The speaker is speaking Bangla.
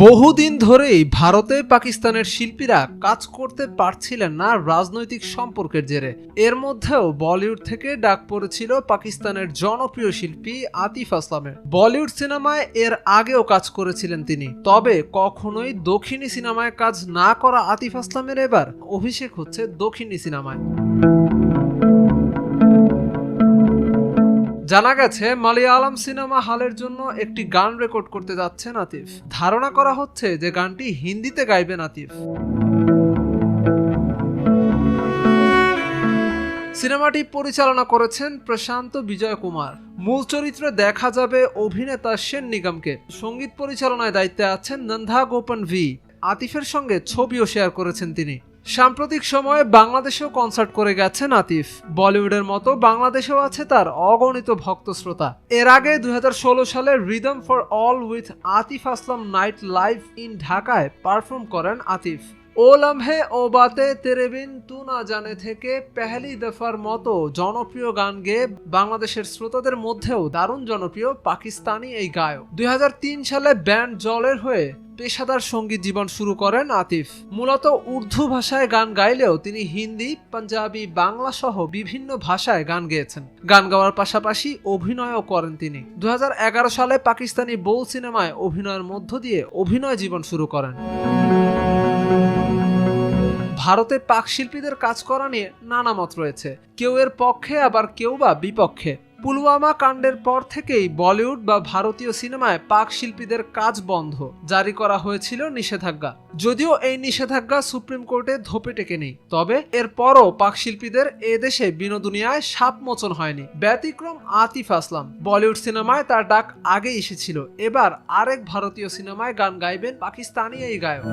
বহুদিন ধরেই ভারতে পাকিস্তানের শিল্পীরা কাজ করতে পারছিলেন না রাজনৈতিক সম্পর্কের জেরে। এর মধ্যেও বলিউড থেকে ডাক পড়েছিল পাকিস্তানের জনপ্রিয় শিল্পী আতিফ আসলামের। বলিউড সিনেমায় এর আগেও কাজ করেছিলেন তিনি, তবে কখনোই দক্ষিণী সিনেমায় কাজ না করা আতিফ আসলামের এবার অভিষেক হচ্ছে দক্ষিণী সিনেমায়। জানা গেছে মালায়ালাম সিনেমা হলের জন্য একটি গান রেকর্ড করতে যাচ্ছেন আতিফ। ধারণা করা হচ্ছে যে গানটি হিন্দিতে গাইবেন আতিফ। সিনেমাটি পরিচালনা করেছেন প্রশান্ত বিজয় কুমার। মূল চরিত্রে দেখা যাবে অভিনেতা সেন নিগমকে। সঙ্গীত পরিচালনায় দায়িত্বে আছেন নন্দা গোপন ভি। আতিফের সঙ্গে ছবিও শেয়ার করেছেন তিনি। সাম্প্রতিক সময়ে বাংলাদেশেও কনসার্ট করে গেছেন আতিফ। বলিউডের মতো বাংলাদেশেও আছে তার অগণিত ভক্ত শ্রোতা। এর আগে 2016 সালে rhythm for all with Atif Aslam night live in ঢাকায় পারফর্ম করেন আতিফ। ও লম্হে ও বাতে তেরে বিন তু না জানে থেকে পেহলি দফার মতো জনপ্রিয় গান গেয়ে বাংলাদেশের শ্রোতাদের মধ্যেও দারুণ জনপ্রিয় পাকিস্তানি এই গায়ক। 2003 সালে ব্যান্ড জলের হয়ে পেশাদার সঙ্গীত জীবন শুরু করেন আতিফ। মূলত উর্দু ভাষায় গান গাইলেও তিনি হিন্দি, পাঞ্জাবি, বাংলা সহ বিভিন্ন ভাষায় গান গেয়েছেন। গান গাওয়ার পাশাপাশি অভিনয়ও করেন তিনি। 2011 সালে পাকিস্তানি বোল সিনেমায় অভিনয়ের মধ্য দিয়ে অভিনয় জীবন শুরু করেন। ভারতে পাক শিল্পীদের কাজ করা নিয়ে নানা মত রয়েছে, কেউ এর পক্ষে আবার কেউ বা বিপক্ষে। পুলওয়ামা কাণ্ডের পর থেকেই বলিউড বা ভারতীয় সিনেমায় পাক শিল্পীদের কাজ বন্ধ জারি করা হয়েছিল নিষেধাজ্ঞা। যদিও এই নিষেধাজ্ঞা সুপ্রিম কোর্টে ধোপে টেকে নেই, তবে এরপরও পাক শিল্পীদের এদেশে বিনোদনিয়ায় সাপ মোচন হয়নি। ব্যতিক্রম আতিফ আসলাম। বলিউড সিনেমায় তার ডাক আগে এসেছিল, এবার আরেক ভারতীয় সিনেমায় গান গাইবেন পাকিস্তানি এই গায়ক।